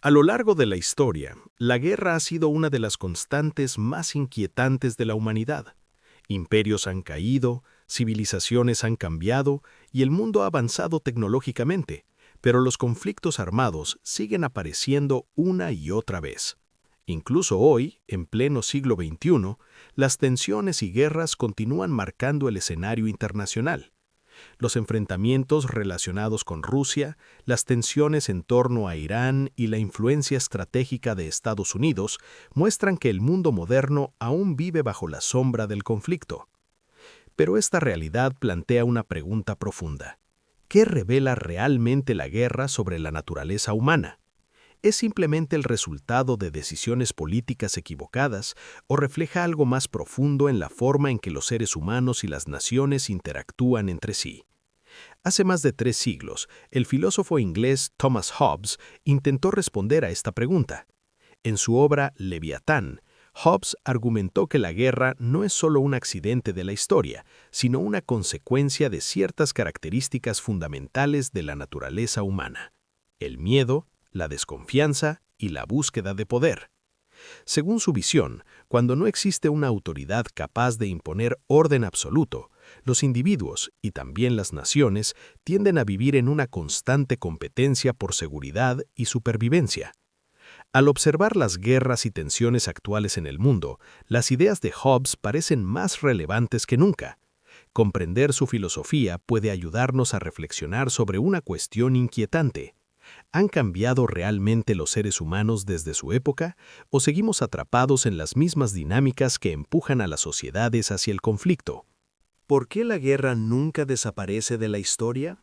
A lo largo de la historia, la guerra ha sido una de las constantes más inquietantes de la humanidad. Imperios han caído, civilizaciones han cambiado y el mundo ha avanzado tecnológicamente, pero los conflictos armados siguen apareciendo una y otra vez. Incluso hoy, en pleno siglo XXI, las tensiones y guerras continúan marcando el escenario internacional. Los enfrentamientos relacionados con Rusia, las tensiones en torno a Irán y la influencia estratégica de Estados Unidos muestran que el mundo moderno aún vive bajo la sombra del conflicto. Pero esta realidad plantea una pregunta profunda. ¿Qué revela realmente la guerra sobre la naturaleza humana? ¿Es simplemente el resultado de decisiones políticas equivocadas o refleja algo más profundo en la forma en que los seres humanos y las naciones interactúan entre sí? Hace más de 3 siglos, el filósofo inglés Thomas Hobbes intentó responder a esta pregunta. En su obra Leviatán, Hobbes argumentó que la guerra no es solo un accidente de la historia, sino una consecuencia de ciertas características fundamentales de la naturaleza humana: el miedo, la desconfianza y la búsqueda de poder. Según su visión, cuando no existe una autoridad capaz de imponer orden absoluto, los individuos, y también las naciones, tienden a vivir en una constante competencia por seguridad y supervivencia. Al observar las guerras y tensiones actuales en el mundo, las ideas de Hobbes parecen más relevantes que nunca. Comprender su filosofía puede ayudarnos a reflexionar sobre una cuestión inquietante. ¿Han cambiado realmente los seres humanos desde su época o seguimos atrapados en las mismas dinámicas que empujan a las sociedades hacia el conflicto? ¿Por qué la guerra nunca desaparece de la historia?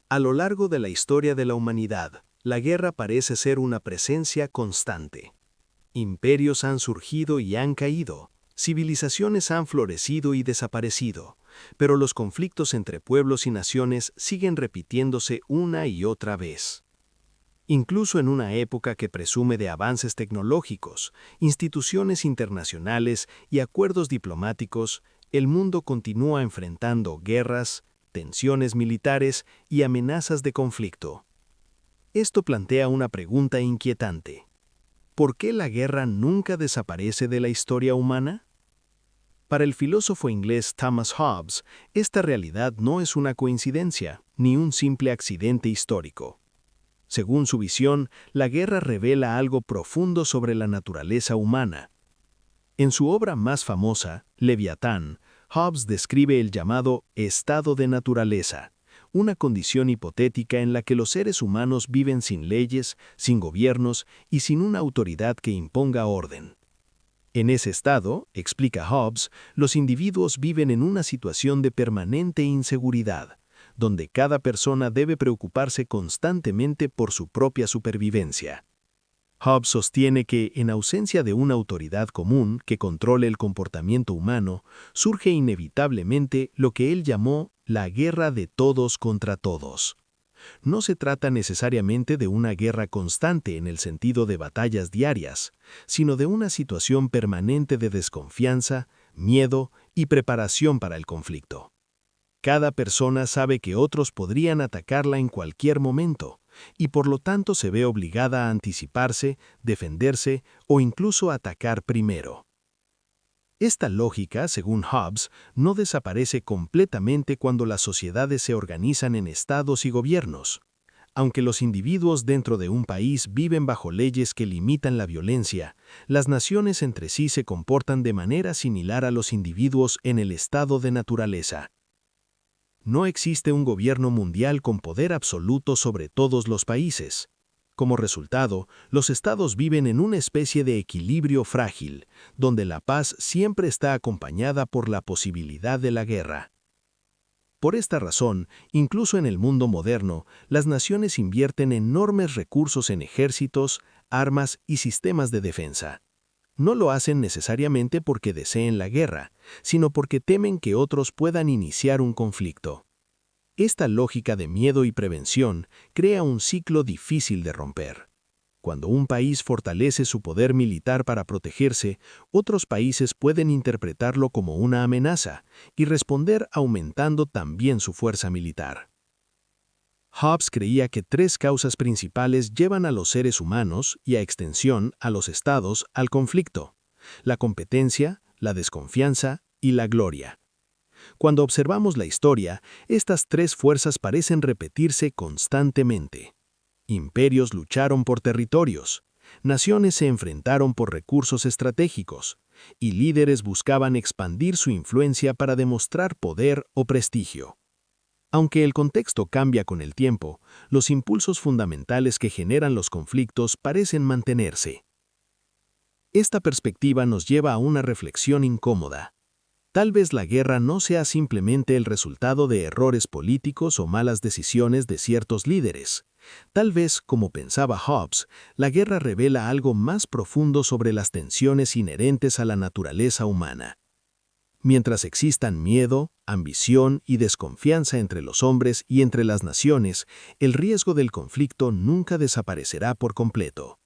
A lo largo de la historia de la humanidad, la guerra parece ser una presencia constante. Imperios han surgido y han caído, civilizaciones han florecido y desaparecido, pero los conflictos entre pueblos y naciones siguen repitiéndose una y otra vez. Incluso en una época que presume de avances tecnológicos, instituciones internacionales y acuerdos diplomáticos, el mundo continúa enfrentando guerras, tensiones militares y amenazas de conflicto. Esto plantea una pregunta inquietante. ¿Por qué la guerra nunca desaparece de la historia humana? Para el filósofo inglés Thomas Hobbes, esta realidad no es una coincidencia ni un simple accidente histórico. Según su visión, la guerra revela algo profundo sobre la naturaleza humana. En su obra más famosa, Leviatán, Hobbes describe el llamado estado de naturaleza, una condición hipotética en la que los seres humanos viven sin leyes, sin gobiernos y sin una autoridad que imponga orden. En ese estado, explica Hobbes, los individuos viven en una situación de permanente inseguridad, donde cada persona debe preocuparse constantemente por su propia supervivencia. Hobbes sostiene que, en ausencia de una autoridad común que controle el comportamiento humano, surge inevitablemente lo que él llamó la guerra de todos contra todos. No se trata necesariamente de una guerra constante en el sentido de batallas diarias, sino de una situación permanente de desconfianza, miedo y preparación para el conflicto. Cada persona sabe que otros podrían atacarla en cualquier momento, y por lo tanto se ve obligada a anticiparse, defenderse o incluso atacar primero. Esta lógica, según Hobbes, no desaparece completamente cuando las sociedades se organizan en estados y gobiernos. Aunque los individuos dentro de un país viven bajo leyes que limitan la violencia, las naciones entre sí se comportan de manera similar a los individuos en el estado de naturaleza. No existe un gobierno mundial con poder absoluto sobre todos los países. Como resultado, los estados viven en una especie de equilibrio frágil, donde la paz siempre está acompañada por la posibilidad de la guerra. Por esta razón, incluso en el mundo moderno, las naciones invierten enormes recursos en ejércitos, armas y sistemas de defensa. No lo hacen necesariamente porque deseen la guerra, sino porque temen que otros puedan iniciar un conflicto. Esta lógica de miedo y prevención crea un ciclo difícil de romper. Cuando un país fortalece su poder militar para protegerse, otros países pueden interpretarlo como una amenaza y responder aumentando también su fuerza militar. Hobbes creía que tres causas principales llevan a los seres humanos y, a extensión, a los estados, al conflicto: la competencia, la desconfianza y la gloria. Cuando observamos la historia, estas tres fuerzas parecen repetirse constantemente. Imperios lucharon por territorios, naciones se enfrentaron por recursos estratégicos, y líderes buscaban expandir su influencia para demostrar poder o prestigio. Aunque el contexto cambia con el tiempo, los impulsos fundamentales que generan los conflictos parecen mantenerse. Esta perspectiva nos lleva a una reflexión incómoda. Tal vez la guerra no sea simplemente el resultado de errores políticos o malas decisiones de ciertos líderes. Tal vez, como pensaba Hobbes, la guerra revela algo más profundo sobre las tensiones inherentes a la naturaleza humana. Mientras existan miedo, ambición y desconfianza entre los hombres y entre las naciones, el riesgo del conflicto nunca desaparecerá por completo.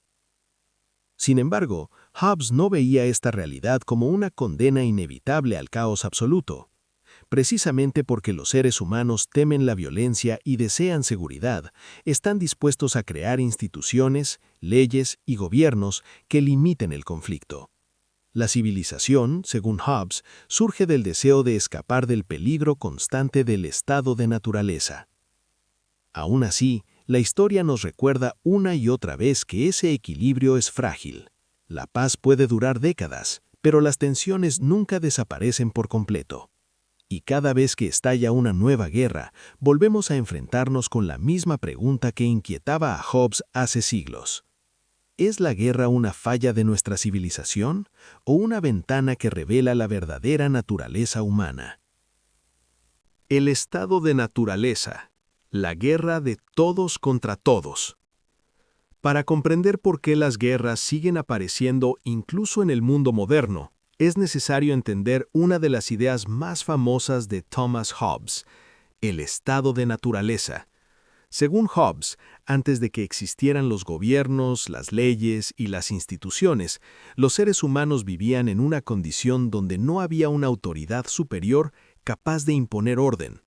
Sin embargo, Hobbes no veía esta realidad como una condena inevitable al caos absoluto. Precisamente porque los seres humanos temen la violencia y desean seguridad, están dispuestos a crear instituciones, leyes y gobiernos que limiten el conflicto. La civilización, según Hobbes, surge del deseo de escapar del peligro constante del estado de naturaleza. Aún así, la historia nos recuerda una y otra vez que ese equilibrio es frágil. La paz puede durar décadas, pero las tensiones nunca desaparecen por completo. Y cada vez que estalla una nueva guerra, volvemos a enfrentarnos con la misma pregunta que inquietaba a Hobbes hace siglos. ¿Es la guerra una falla de nuestra civilización o una ventana que revela la verdadera naturaleza humana? El estado de naturaleza. La guerra de todos contra todos. Para comprender por qué las guerras siguen apareciendo incluso en el mundo moderno, es necesario entender una de las ideas más famosas de Thomas Hobbes, el estado de naturaleza. Según Hobbes, antes de que existieran los gobiernos, las leyes y las instituciones, los seres humanos vivían en una condición donde no había una autoridad superior capaz de imponer orden.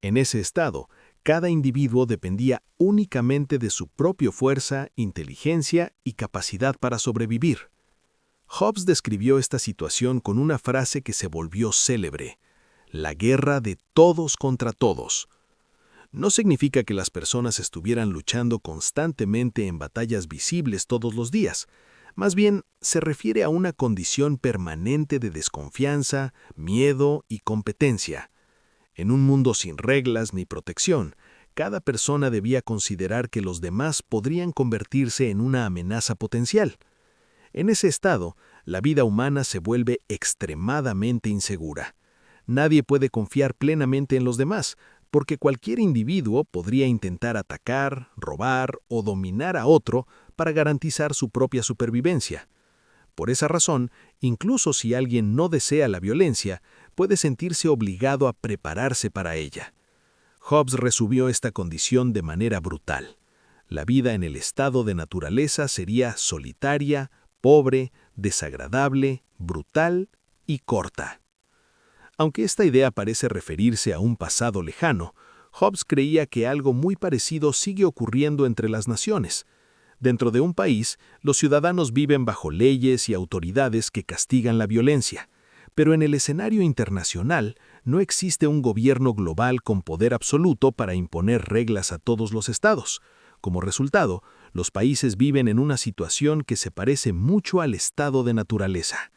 En ese estado, cada individuo dependía únicamente de su propia fuerza, inteligencia y capacidad para sobrevivir. Hobbes describió esta situación con una frase que se volvió célebre: la guerra de todos contra todos. No significa que las personas estuvieran luchando constantemente en batallas visibles todos los días. Más bien, se refiere a una condición permanente de desconfianza, miedo y competencia. En un mundo sin reglas ni protección, cada persona debía considerar que los demás podrían convertirse en una amenaza potencial. En ese estado, la vida humana se vuelve extremadamente insegura. Nadie puede confiar plenamente en los demás, porque cualquier individuo podría intentar atacar, robar o dominar a otro para garantizar su propia supervivencia. Por esa razón, incluso si alguien no desea la violencia, puede sentirse obligado a prepararse para ella. Hobbes resumió esta condición de manera brutal. La vida en el estado de naturaleza sería solitaria, pobre, desagradable, brutal y corta. Aunque esta idea parece referirse a un pasado lejano, Hobbes creía que algo muy parecido sigue ocurriendo entre las naciones. Dentro de un país, los ciudadanos viven bajo leyes y autoridades que castigan la violencia, pero en el escenario internacional no existe un gobierno global con poder absoluto para imponer reglas a todos los estados. Como resultado, los países viven en una situación que se parece mucho al estado de naturaleza.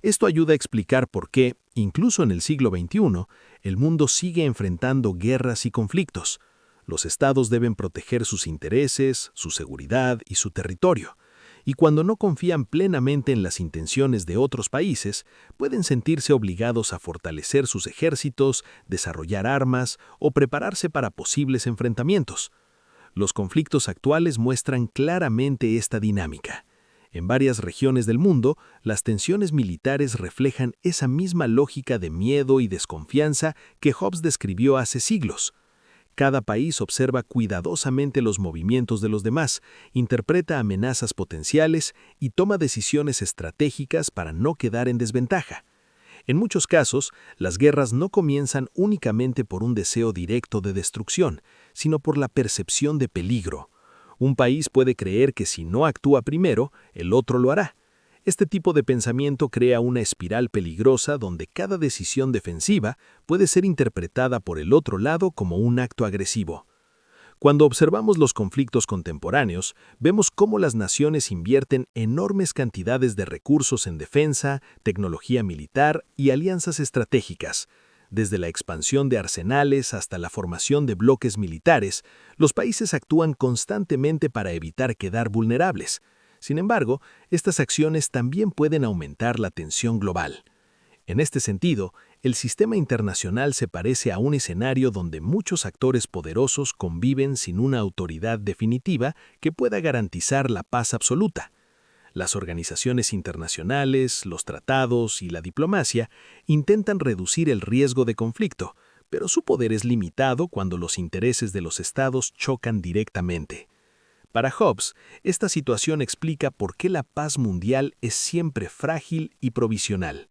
Esto ayuda a explicar por qué, incluso en el siglo XXI, el mundo sigue enfrentando guerras y conflictos. Los estados deben proteger sus intereses, su seguridad y su territorio, y cuando no confían plenamente en las intenciones de otros países, pueden sentirse obligados a fortalecer sus ejércitos, desarrollar armas o prepararse para posibles enfrentamientos. Los conflictos actuales muestran claramente esta dinámica. En varias regiones del mundo, las tensiones militares reflejan esa misma lógica de miedo y desconfianza que Hobbes describió hace siglos. Cada país observa cuidadosamente los movimientos de los demás, interpreta amenazas potenciales y toma decisiones estratégicas para no quedar en desventaja. En muchos casos, las guerras no comienzan únicamente por un deseo directo de destrucción, sino por la percepción de peligro. Un país puede creer que si no actúa primero, el otro lo hará. Este tipo de pensamiento crea una espiral peligrosa donde cada decisión defensiva puede ser interpretada por el otro lado como un acto agresivo. Cuando observamos los conflictos contemporáneos, vemos cómo las naciones invierten enormes cantidades de recursos en defensa, tecnología militar y alianzas estratégicas. Desde la expansión de arsenales hasta la formación de bloques militares, los países actúan constantemente para evitar quedar vulnerables. Sin embargo, estas acciones también pueden aumentar la tensión global. En este sentido, el sistema internacional se parece a un escenario donde muchos actores poderosos conviven sin una autoridad definitiva que pueda garantizar la paz absoluta. Las organizaciones internacionales, los tratados y la diplomacia intentan reducir el riesgo de conflicto, pero su poder es limitado cuando los intereses de los estados chocan directamente. Para Hobbes, esta situación explica por qué la paz mundial es siempre frágil y provisional.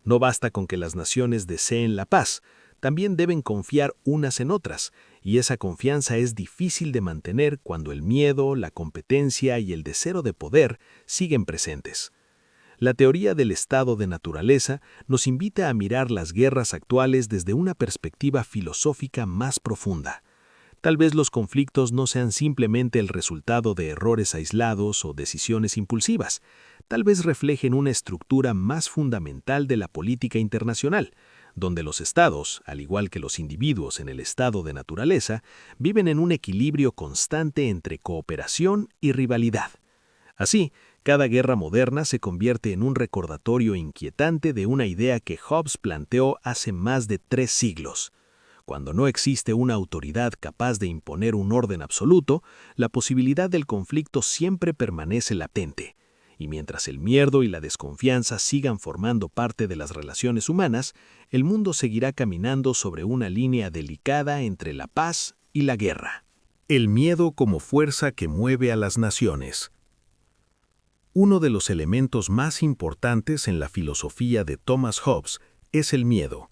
No basta con que las naciones deseen la paz, también deben confiar unas en otras, y esa confianza es difícil de mantener cuando el miedo, la competencia y el deseo de poder siguen presentes. La teoría del estado de naturaleza nos invita a mirar las guerras actuales desde una perspectiva filosófica más profunda. Tal vez los conflictos no sean simplemente el resultado de errores aislados o decisiones impulsivas. Tal vez reflejen una estructura más fundamental de la política internacional, donde los estados, al igual que los individuos en el estado de naturaleza, viven en un equilibrio constante entre cooperación y rivalidad. Así, cada guerra moderna se convierte en un recordatorio inquietante de una idea que Hobbes planteó hace más de 3 siglos. Cuando no existe una autoridad capaz de imponer un orden absoluto, la posibilidad del conflicto siempre permanece latente. Y mientras el miedo y la desconfianza sigan formando parte de las relaciones humanas, el mundo seguirá caminando sobre una línea delicada entre la paz y la guerra. El miedo como fuerza que mueve a las naciones. Uno de los elementos más importantes en la filosofía de Thomas Hobbes es el miedo.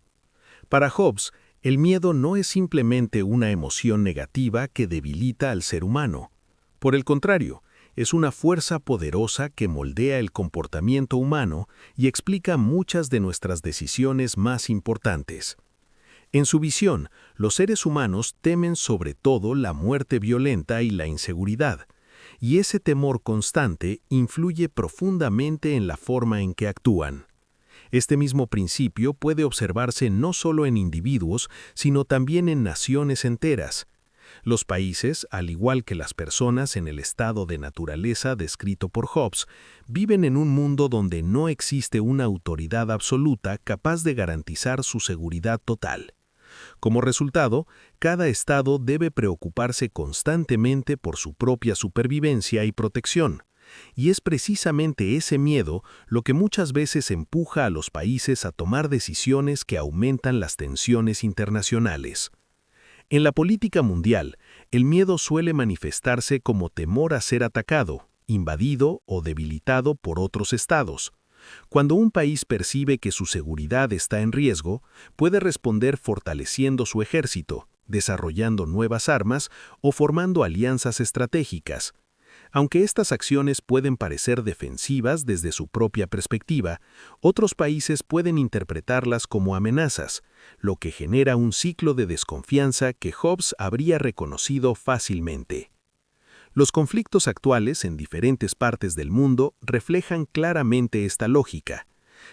Para Hobbes, el miedo no es simplemente una emoción negativa que debilita al ser humano. Por el contrario, es una fuerza poderosa que moldea el comportamiento humano y explica muchas de nuestras decisiones más importantes. En su visión, los seres humanos temen sobre todo la muerte violenta y la inseguridad, y ese temor constante influye profundamente en la forma en que actúan. Este mismo principio puede observarse no solo en individuos, sino también en naciones enteras. Los países, al igual que las personas en el estado de naturaleza descrito por Hobbes, viven en un mundo donde no existe una autoridad absoluta capaz de garantizar su seguridad total. Como resultado, cada estado debe preocuparse constantemente por su propia supervivencia y protección. Y es precisamente ese miedo lo que muchas veces empuja a los países a tomar decisiones que aumentan las tensiones internacionales. En la política mundial, el miedo suele manifestarse como temor a ser atacado, invadido o debilitado por otros estados. Cuando un país percibe que su seguridad está en riesgo, puede responder fortaleciendo su ejército, desarrollando nuevas armas o formando alianzas estratégicas. Aunque estas acciones pueden parecer defensivas desde su propia perspectiva, otros países pueden interpretarlas como amenazas, lo que genera un ciclo de desconfianza que Hobbes habría reconocido fácilmente. Los conflictos actuales en diferentes partes del mundo reflejan claramente esta lógica.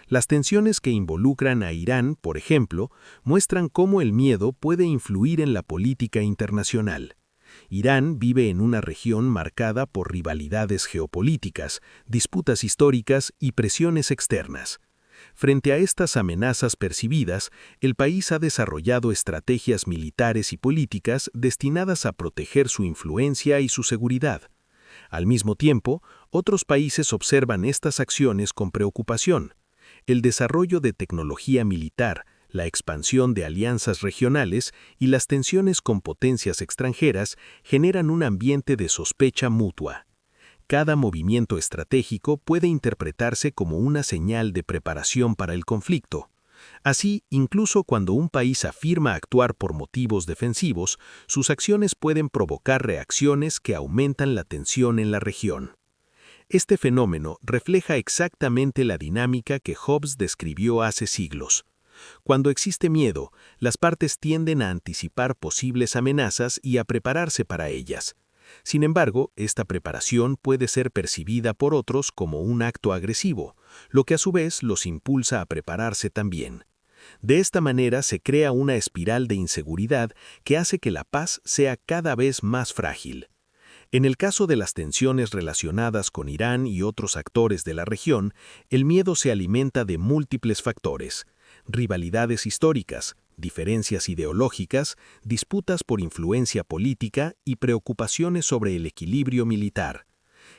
Las tensiones que involucran a Irán, por ejemplo, muestran cómo el miedo puede influir en la política internacional. Irán vive en una región marcada por rivalidades geopolíticas, disputas históricas y presiones externas. Frente a estas amenazas percibidas, el país ha desarrollado estrategias militares y políticas destinadas a proteger su influencia y su seguridad. Al mismo tiempo, otros países observan estas acciones con preocupación. El desarrollo de tecnología militar, la expansión de alianzas regionales y las tensiones con potencias extranjeras generan un ambiente de sospecha mutua. Cada movimiento estratégico puede interpretarse como una señal de preparación para el conflicto. Así, incluso cuando un país afirma actuar por motivos defensivos, sus acciones pueden provocar reacciones que aumentan la tensión en la región. Este fenómeno refleja exactamente la dinámica que Hobbes describió hace siglos. Cuando existe miedo, las partes tienden a anticipar posibles amenazas y a prepararse para ellas. Sin embargo, esta preparación puede ser percibida por otros como un acto agresivo, lo que a su vez los impulsa a prepararse también. De esta manera se crea una espiral de inseguridad que hace que la paz sea cada vez más frágil. En el caso de las tensiones relacionadas con Irán y otros actores de la región, el miedo se alimenta de múltiples factores: rivalidades históricas, diferencias ideológicas, disputas por influencia política y preocupaciones sobre el equilibrio militar.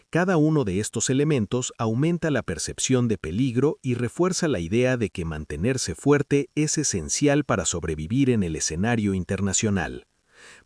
Cada uno de estos elementos aumenta la percepción de peligro y refuerza la idea de que mantenerse fuerte es esencial para sobrevivir en el escenario internacional.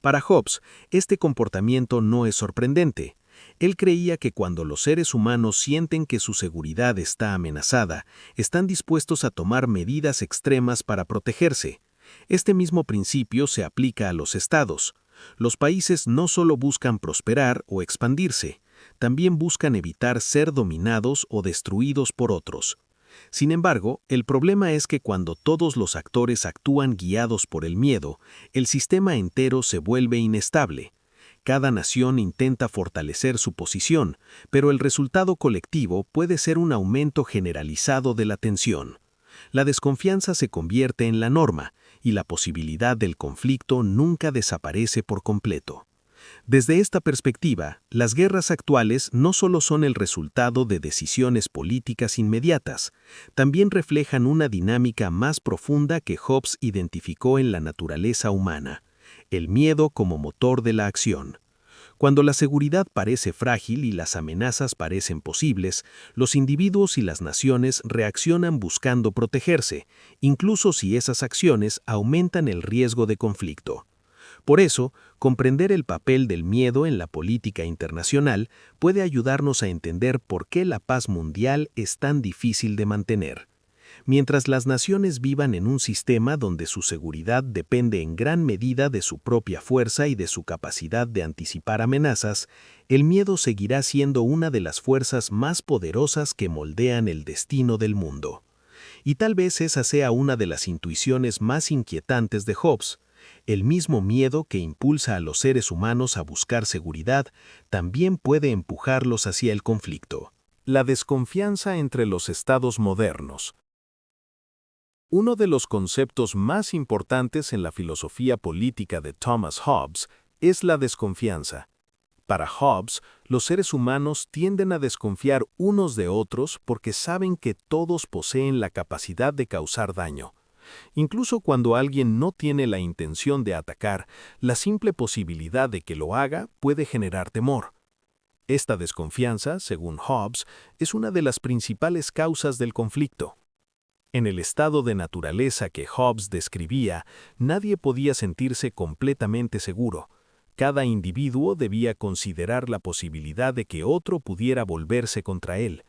Para Hobbes, este comportamiento no es sorprendente. Él creía que cuando los seres humanos sienten que su seguridad está amenazada, están dispuestos a tomar medidas extremas para protegerse. Este mismo principio se aplica a los estados. Los países no solo buscan prosperar o expandirse, también buscan evitar ser dominados o destruidos por otros. Sin embargo, el problema es que cuando todos los actores actúan guiados por el miedo, el sistema entero se vuelve inestable. Cada nación intenta fortalecer su posición, pero el resultado colectivo puede ser un aumento generalizado de la tensión. La desconfianza se convierte en la norma, y la posibilidad del conflicto nunca desaparece por completo. Desde esta perspectiva, las guerras actuales no solo son el resultado de decisiones políticas inmediatas, también reflejan una dinámica más profunda que Hobbes identificó en la naturaleza humana: el miedo como motor de la acción. Cuando la seguridad parece frágil y las amenazas parecen posibles, los individuos y las naciones reaccionan buscando protegerse, incluso si esas acciones aumentan el riesgo de conflicto. Por eso, comprender el papel del miedo en la política internacional puede ayudarnos a entender por qué la paz mundial es tan difícil de mantener. Mientras las naciones vivan en un sistema donde su seguridad depende en gran medida de su propia fuerza y de su capacidad de anticipar amenazas, el miedo seguirá siendo una de las fuerzas más poderosas que moldean el destino del mundo. Y tal vez esa sea una de las intuiciones más inquietantes de Hobbes. El mismo miedo que impulsa a los seres humanos a buscar seguridad también puede empujarlos hacia el conflicto. La desconfianza entre los estados modernos. Uno de los conceptos más importantes en la filosofía política de Thomas Hobbes es la desconfianza. Para Hobbes, los seres humanos tienden a desconfiar unos de otros porque saben que todos poseen la capacidad de causar daño. Incluso cuando alguien no tiene la intención de atacar, la simple posibilidad de que lo haga puede generar temor. Esta desconfianza, según Hobbes, es una de las principales causas del conflicto. En el estado de naturaleza que Hobbes describía, nadie podía sentirse completamente seguro. Cada individuo debía considerar la posibilidad de que otro pudiera volverse contra él.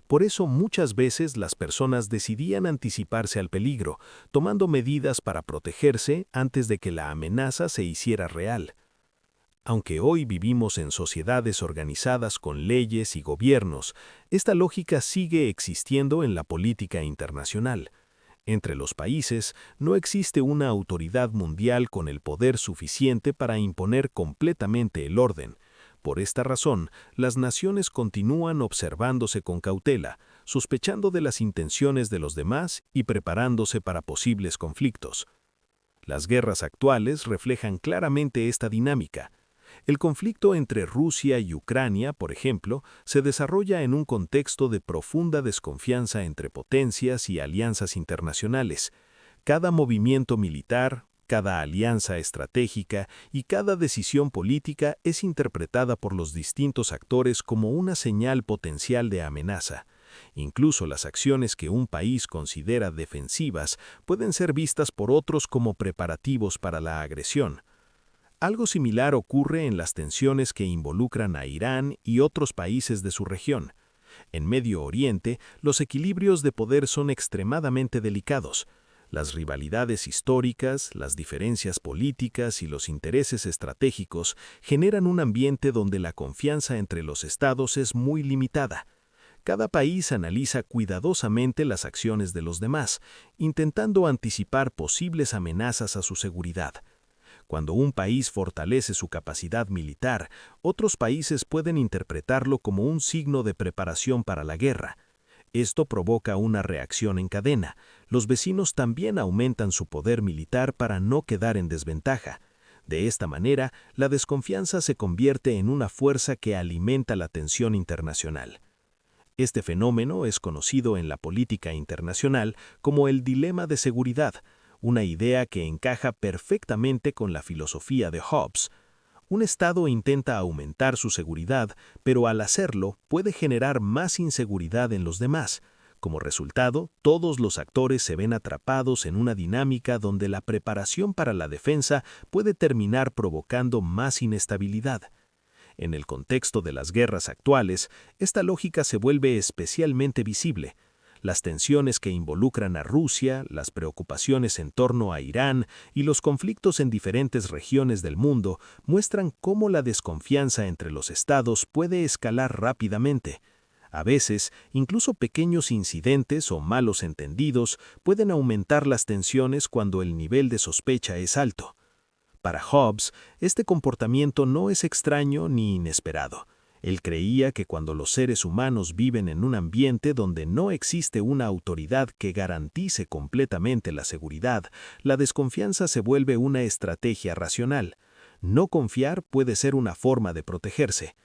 Por eso muchas veces las personas decidían anticiparse al peligro, tomando medidas para protegerse antes de que la amenaza se hiciera real. Aunque hoy vivimos en sociedades organizadas con leyes y gobiernos, esta lógica sigue existiendo en la política internacional. Entre los países no existe una autoridad mundial con el poder suficiente para imponer completamente el orden. Por esta razón, las naciones continúan observándose con cautela, sospechando de las intenciones de los demás y preparándose para posibles conflictos. Las guerras actuales reflejan claramente esta dinámica. El conflicto entre Rusia y Ucrania, por ejemplo, se desarrolla en un contexto de profunda desconfianza entre potencias y alianzas internacionales. Cada movimiento militar, cada alianza estratégica y cada decisión política es interpretada por los distintos actores como una señal potencial de amenaza. Incluso las acciones que un país considera defensivas pueden ser vistas por otros como preparativos para la agresión. Algo similar ocurre en las tensiones que involucran a Irán y otros países de su región. En Medio Oriente, los equilibrios de poder son extremadamente delicados. Las rivalidades históricas, las diferencias políticas y los intereses estratégicos generan un ambiente donde la confianza entre los estados es muy limitada. Cada país analiza cuidadosamente las acciones de los demás, intentando anticipar posibles amenazas a su seguridad. Cuando un país fortalece su capacidad militar, otros países pueden interpretarlo como un signo de preparación para la guerra. Esto provoca una reacción en cadena. Los vecinos también aumentan su poder militar para no quedar en desventaja. De esta manera, la desconfianza se convierte en una fuerza que alimenta la tensión internacional. Este fenómeno es conocido en la política internacional como el dilema de seguridad, una idea que encaja perfectamente con la filosofía de Hobbes. Un Estado intenta aumentar su seguridad, pero al hacerlo puede generar más inseguridad en los demás. Como resultado, todos los actores se ven atrapados en una dinámica donde la preparación para la defensa puede terminar provocando más inestabilidad. En el contexto de las guerras actuales, esta lógica se vuelve especialmente visible. Las tensiones que involucran a Rusia, las preocupaciones en torno a Irán y los conflictos en diferentes regiones del mundo muestran cómo la desconfianza entre los estados puede escalar rápidamente. A veces, incluso pequeños incidentes o malos entendidos pueden aumentar las tensiones cuando el nivel de sospecha es alto. Para Hobbes, este comportamiento no es extraño ni inesperado. Él creía que cuando los seres humanos viven en un ambiente donde no existe una autoridad que garantice completamente la seguridad, la desconfianza se vuelve una estrategia racional. No confiar puede ser una forma de protegerse.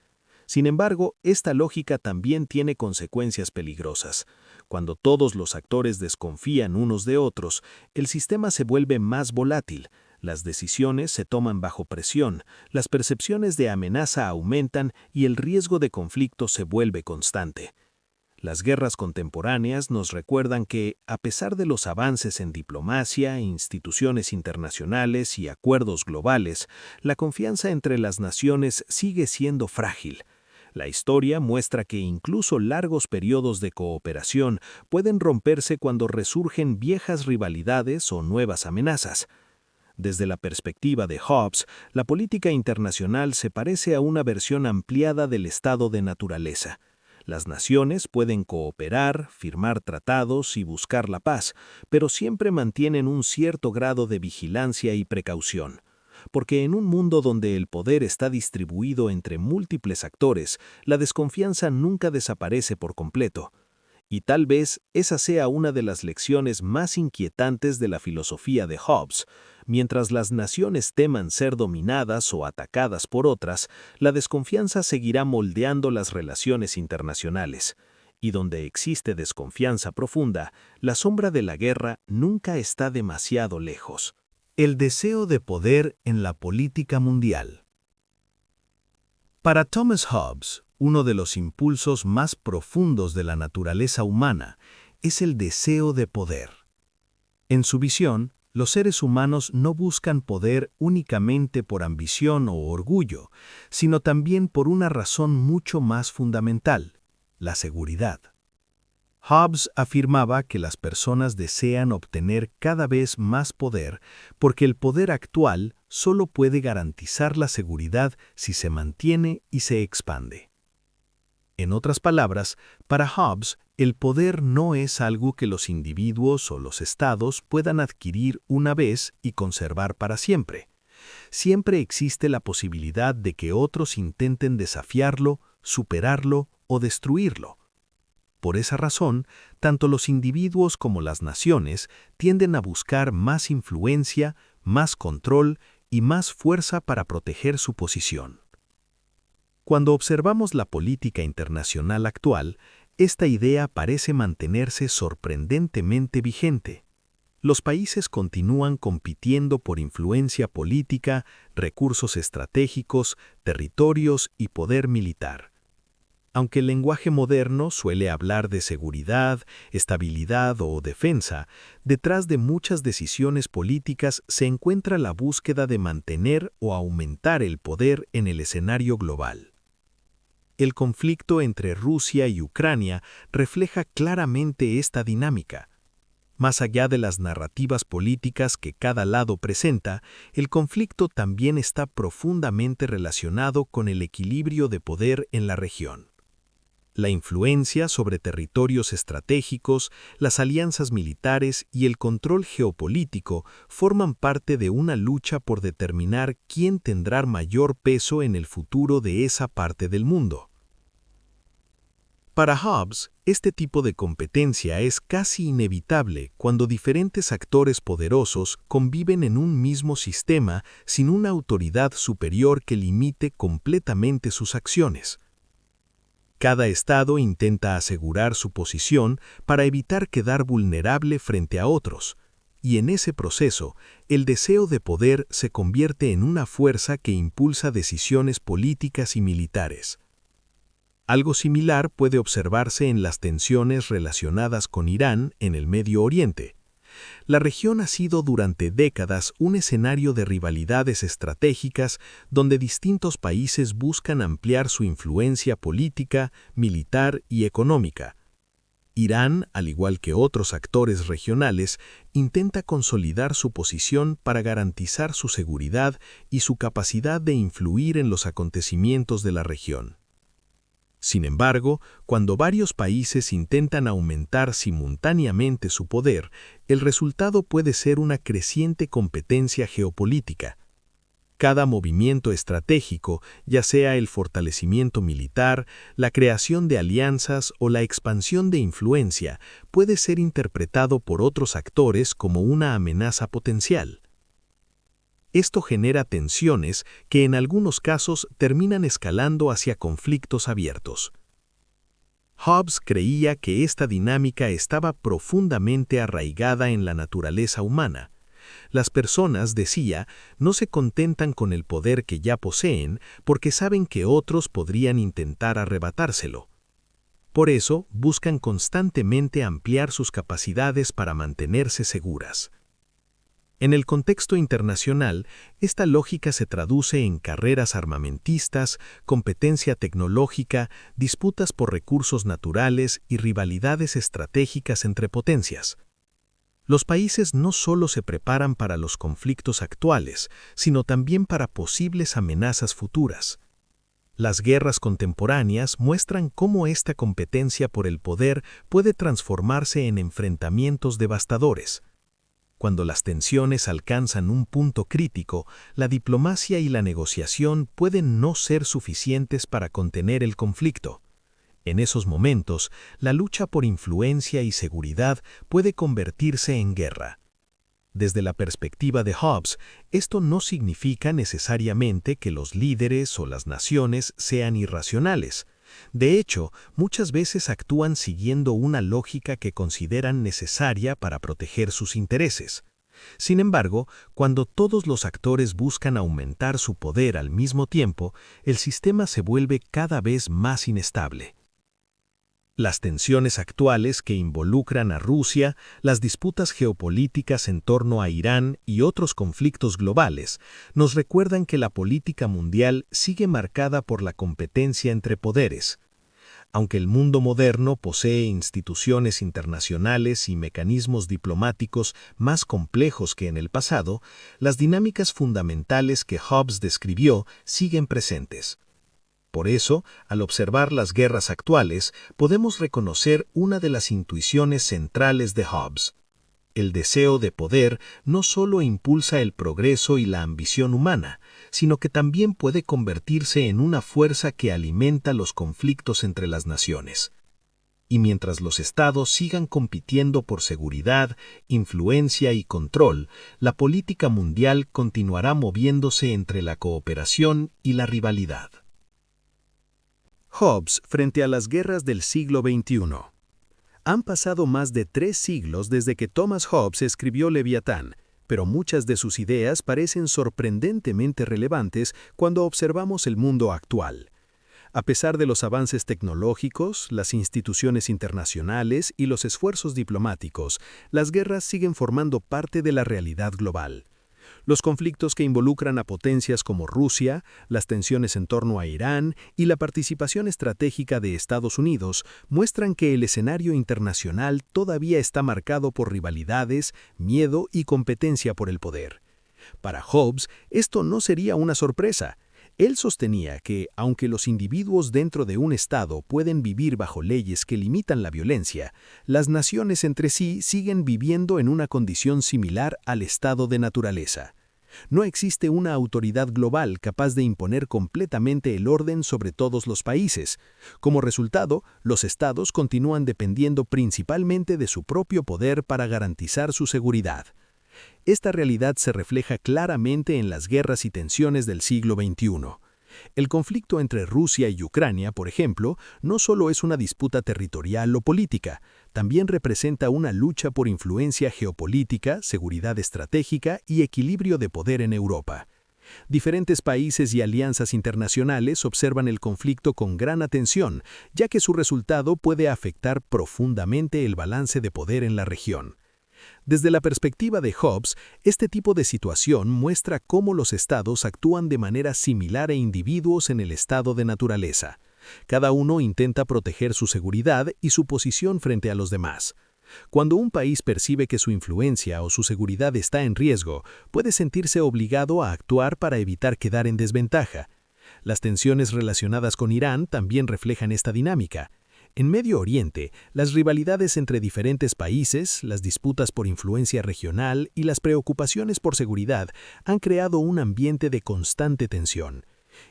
Sin embargo, esta lógica también tiene consecuencias peligrosas. Cuando todos los actores desconfían unos de otros, el sistema se vuelve más volátil. Las decisiones se toman bajo presión, las percepciones de amenaza aumentan y el riesgo de conflicto se vuelve constante. Las guerras contemporáneas nos recuerdan que, a pesar de los avances en diplomacia, instituciones internacionales y acuerdos globales, la confianza entre las naciones sigue siendo frágil. La historia muestra que incluso largos periodos de cooperación pueden romperse cuando resurgen viejas rivalidades o nuevas amenazas. Desde la perspectiva de Hobbes, la política internacional se parece a una versión ampliada del estado de naturaleza. Las naciones pueden cooperar, firmar tratados y buscar la paz, pero siempre mantienen un cierto grado de vigilancia y precaución. Porque en un mundo donde el poder está distribuido entre múltiples actores, la desconfianza nunca desaparece por completo. Y tal vez esa sea una de las lecciones más inquietantes de la filosofía de Hobbes. Mientras las naciones teman ser dominadas o atacadas por otras, la desconfianza seguirá moldeando las relaciones internacionales. Y donde existe desconfianza profunda, la sombra de la guerra nunca está demasiado lejos. El deseo de poder en la política mundial. Para Thomas Hobbes, uno de los impulsos más profundos de la naturaleza humana es el deseo de poder. En su visión, los seres humanos no buscan poder únicamente por ambición o orgullo, sino también por una razón mucho más fundamental: la seguridad. Hobbes afirmaba que las personas desean obtener cada vez más poder porque el poder actual solo puede garantizar la seguridad si se mantiene y se expande. En otras palabras, para Hobbes, el poder no es algo que los individuos o los estados puedan adquirir una vez y conservar para siempre. Siempre existe la posibilidad de que otros intenten desafiarlo, superarlo o destruirlo. Por esa razón, tanto los individuos como las naciones tienden a buscar más influencia, más control y más fuerza para proteger su posición. Cuando observamos la política internacional actual, esta idea parece mantenerse sorprendentemente vigente. Los países continúan compitiendo por influencia política, recursos estratégicos, territorios y poder militar. Aunque el lenguaje moderno suele hablar de seguridad, estabilidad o defensa, detrás de muchas decisiones políticas se encuentra la búsqueda de mantener o aumentar el poder en el escenario global. El conflicto entre Rusia y Ucrania refleja claramente esta dinámica. Más allá de las narrativas políticas que cada lado presenta, el conflicto también está profundamente relacionado con el equilibrio de poder en la región. La influencia sobre territorios estratégicos, las alianzas militares y el control geopolítico forman parte de una lucha por determinar quién tendrá mayor peso en el futuro de esa parte del mundo. Para Hobbes, este tipo de competencia es casi inevitable cuando diferentes actores poderosos conviven en un mismo sistema sin una autoridad superior que limite completamente sus acciones. Cada estado intenta asegurar su posición para evitar quedar vulnerable frente a otros, y en ese proceso, el deseo de poder se convierte en una fuerza que impulsa decisiones políticas y militares. Algo similar puede observarse en las tensiones relacionadas con Irán en el Medio Oriente. La región ha sido durante décadas un escenario de rivalidades estratégicas donde distintos países buscan ampliar su influencia política, militar y económica. Irán, al igual que otros actores regionales, intenta consolidar su posición para garantizar su seguridad y su capacidad de influir en los acontecimientos de la región. Sin embargo, cuando varios países intentan aumentar simultáneamente su poder, el resultado puede ser una creciente competencia geopolítica. Cada movimiento estratégico, ya sea el fortalecimiento militar, la creación de alianzas o la expansión de influencia, puede ser interpretado por otros actores como una amenaza potencial. Esto genera tensiones que en algunos casos terminan escalando hacia conflictos abiertos. Hobbes creía que esta dinámica estaba profundamente arraigada en la naturaleza humana. Las personas, decía, no se contentan con el poder que ya poseen porque saben que otros podrían intentar arrebatárselo. Por eso, buscan constantemente ampliar sus capacidades para mantenerse seguras. En el contexto internacional, esta lógica se traduce en carreras armamentistas, competencia tecnológica, disputas por recursos naturales y rivalidades estratégicas entre potencias. Los países no solo se preparan para los conflictos actuales, sino también para posibles amenazas futuras. Las guerras contemporáneas muestran cómo esta competencia por el poder puede transformarse en enfrentamientos devastadores. Cuando las tensiones alcanzan un punto crítico, la diplomacia y la negociación pueden no ser suficientes para contener el conflicto. En esos momentos, la lucha por influencia y seguridad puede convertirse en guerra. Desde la perspectiva de Hobbes, esto no significa necesariamente que los líderes o las naciones sean irracionales. De hecho, muchas veces actúan siguiendo una lógica que consideran necesaria para proteger sus intereses. Sin embargo, cuando todos los actores buscan aumentar su poder al mismo tiempo, el sistema se vuelve cada vez más inestable. Las tensiones actuales que involucran a Rusia, las disputas geopolíticas en torno a Irán y otros conflictos globales, nos recuerdan que la política mundial sigue marcada por la competencia entre poderes. Aunque el mundo moderno posee instituciones internacionales y mecanismos diplomáticos más complejos que en el pasado, las dinámicas fundamentales que Hobbes describió siguen presentes. Por eso, al observar las guerras actuales, podemos reconocer una de las intuiciones centrales de Hobbes. El deseo de poder no solo impulsa el progreso y la ambición humana, sino que también puede convertirse en una fuerza que alimenta los conflictos entre las naciones. Y mientras los estados sigan compitiendo por seguridad, influencia y control, la política mundial continuará moviéndose entre la cooperación y la rivalidad. Hobbes frente a las guerras del siglo XXI. Han pasado más de 3 siglos desde que Thomas Hobbes escribió Leviatán, pero muchas de sus ideas parecen sorprendentemente relevantes cuando observamos el mundo actual. A pesar de los avances tecnológicos, las instituciones internacionales y los esfuerzos diplomáticos, las guerras siguen formando parte de la realidad global. Los conflictos que involucran a potencias como Rusia, las tensiones en torno a Irán y la participación estratégica de Estados Unidos muestran que el escenario internacional todavía está marcado por rivalidades, miedo y competencia por el poder. Para Hobbes, esto no sería una sorpresa. Él sostenía que, aunque los individuos dentro de un Estado pueden vivir bajo leyes que limitan la violencia, las naciones entre sí siguen viviendo en una condición similar al estado de naturaleza. No existe una autoridad global capaz de imponer completamente el orden sobre todos los países. Como resultado, los estados continúan dependiendo principalmente de su propio poder para garantizar su seguridad. Esta realidad se refleja claramente en las guerras y tensiones del siglo XXI. El conflicto entre Rusia y Ucrania, por ejemplo, no solo es una disputa territorial o política, también representa una lucha por influencia geopolítica, seguridad estratégica y equilibrio de poder en Europa. Diferentes países y alianzas internacionales observan el conflicto con gran atención, ya que su resultado puede afectar profundamente el balance de poder en la región. Desde la perspectiva de Hobbes, este tipo de situación muestra cómo los estados actúan de manera similar a individuos en el estado de naturaleza. Cada uno intenta proteger su seguridad y su posición frente a los demás. Cuando un país percibe que su influencia o su seguridad está en riesgo, puede sentirse obligado a actuar para evitar quedar en desventaja. Las tensiones relacionadas con Irán también reflejan esta dinámica. En Medio Oriente, las rivalidades entre diferentes países, las disputas por influencia regional y las preocupaciones por seguridad han creado un ambiente de constante tensión.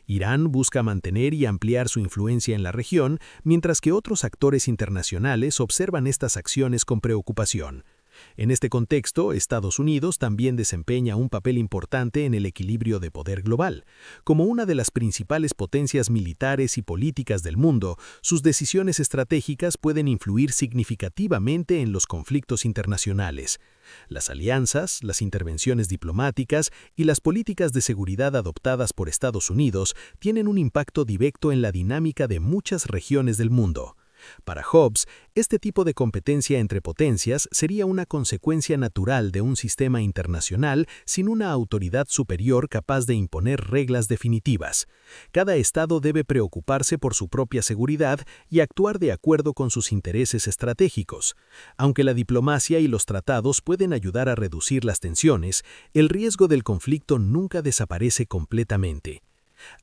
Irán busca mantener y ampliar su influencia en la región, mientras que otros actores internacionales observan estas acciones con preocupación. En este contexto, Estados Unidos también desempeña un papel importante en el equilibrio de poder global. Como una de las principales potencias militares y políticas del mundo, sus decisiones estratégicas pueden influir significativamente en los conflictos internacionales. Las alianzas, las intervenciones diplomáticas y las políticas de seguridad adoptadas por Estados Unidos tienen un impacto directo en la dinámica de muchas regiones del mundo. Para Hobbes, este tipo de competencia entre potencias sería una consecuencia natural de un sistema internacional sin una autoridad superior capaz de imponer reglas definitivas. Cada estado debe preocuparse por su propia seguridad y actuar de acuerdo con sus intereses estratégicos. Aunque la diplomacia y los tratados pueden ayudar a reducir las tensiones, el riesgo del conflicto nunca desaparece completamente.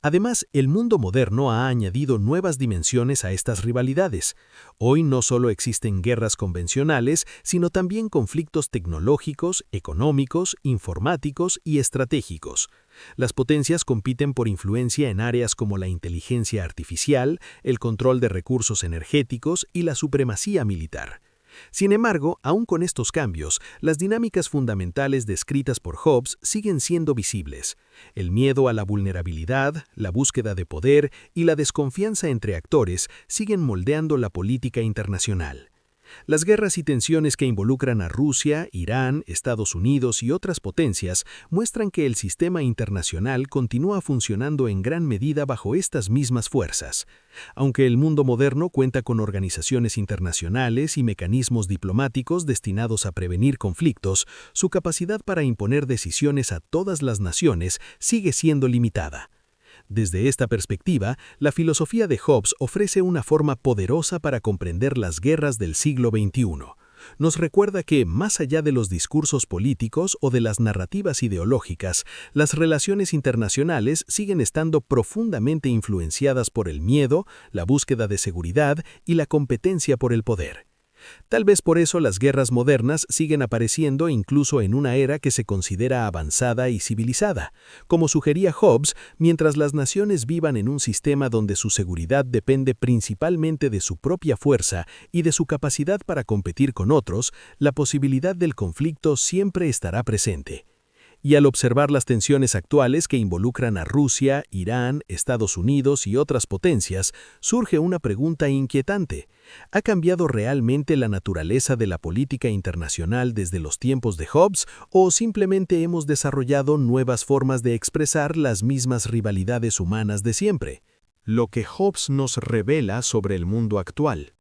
Además, el mundo moderno ha añadido nuevas dimensiones a estas rivalidades. Hoy no solo existen guerras convencionales, sino también conflictos tecnológicos, económicos, informáticos y estratégicos. Las potencias compiten por influencia en áreas como la inteligencia artificial, el control de recursos energéticos y la supremacía militar. Sin embargo, aún con estos cambios, las dinámicas fundamentales descritas por Hobbes siguen siendo visibles. El miedo a la vulnerabilidad, la búsqueda de poder y la desconfianza entre actores siguen moldeando la política internacional. Las guerras y tensiones que involucran a Rusia, Irán, Estados Unidos y otras potencias muestran que el sistema internacional continúa funcionando en gran medida bajo estas mismas fuerzas. Aunque el mundo moderno cuenta con organizaciones internacionales y mecanismos diplomáticos destinados a prevenir conflictos, su capacidad para imponer decisiones a todas las naciones sigue siendo limitada. Desde esta perspectiva, la filosofía de Hobbes ofrece una forma poderosa para comprender las guerras del siglo XXI. Nos recuerda que, más allá de los discursos políticos o de las narrativas ideológicas, las relaciones internacionales siguen estando profundamente influenciadas por el miedo, la búsqueda de seguridad y la competencia por el poder. Tal vez por eso las guerras modernas siguen apareciendo incluso en una era que se considera avanzada y civilizada. Como sugería Hobbes, mientras las naciones vivan en un sistema donde su seguridad depende principalmente de su propia fuerza y de su capacidad para competir con otros, la posibilidad del conflicto siempre estará presente. Y al observar las tensiones actuales que involucran a Rusia, Irán, Estados Unidos y otras potencias, surge una pregunta inquietante. ¿Ha cambiado realmente la naturaleza de la política internacional desde los tiempos de Hobbes o simplemente hemos desarrollado nuevas formas de expresar las mismas rivalidades humanas de siempre? Lo que Hobbes nos revela sobre el mundo actual.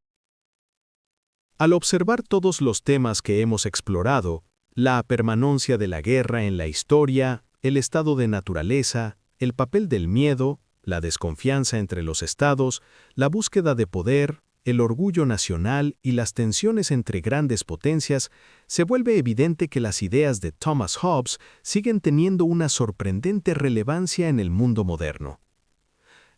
Al observar todos los temas que hemos explorado, La permanencia de la guerra en la historia, el estado de naturaleza, el papel del miedo, la desconfianza entre los estados, la búsqueda de poder, el orgullo nacional y las tensiones entre grandes potencias, se vuelve evidente que las ideas de Thomas Hobbes siguen teniendo una sorprendente relevancia en el mundo moderno.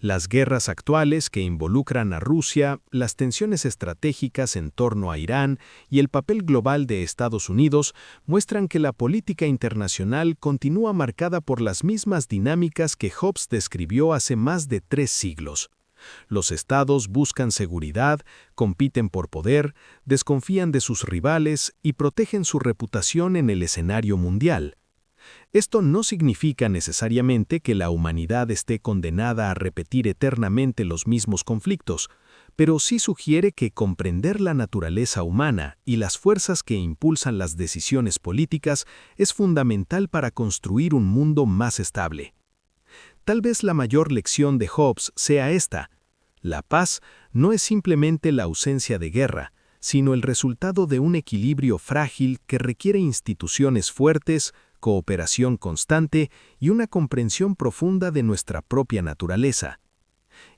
Las guerras actuales que involucran a Rusia, las tensiones estratégicas en torno a Irán y el papel global de Estados Unidos muestran que la política internacional continúa marcada por las mismas dinámicas que Hobbes describió hace más de 3 siglos. Los estados buscan seguridad, compiten por poder, desconfían de sus rivales y protegen su reputación en el escenario mundial. Esto no significa necesariamente que la humanidad esté condenada a repetir eternamente los mismos conflictos, pero sí sugiere que comprender la naturaleza humana y las fuerzas que impulsan las decisiones políticas es fundamental para construir un mundo más estable. Tal vez la mayor lección de Hobbes sea esta: la paz no es simplemente la ausencia de guerra, sino el resultado de un equilibrio frágil que requiere instituciones fuertes, cooperación constante y una comprensión profunda de nuestra propia naturaleza.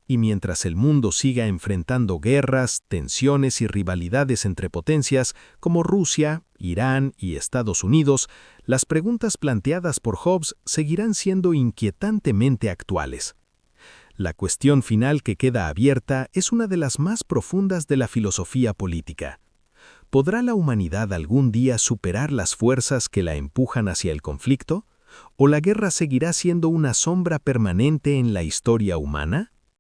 Y mientras el mundo siga enfrentando guerras, tensiones y rivalidades entre potencias como Rusia, Irán y Estados Unidos, las preguntas planteadas por Hobbes seguirán siendo inquietantemente actuales. La cuestión final que queda abierta es una de las más profundas de la filosofía política. ¿Podrá la humanidad algún día superar las fuerzas que la empujan hacia el conflicto? ¿O la guerra seguirá siendo una sombra permanente en la historia humana?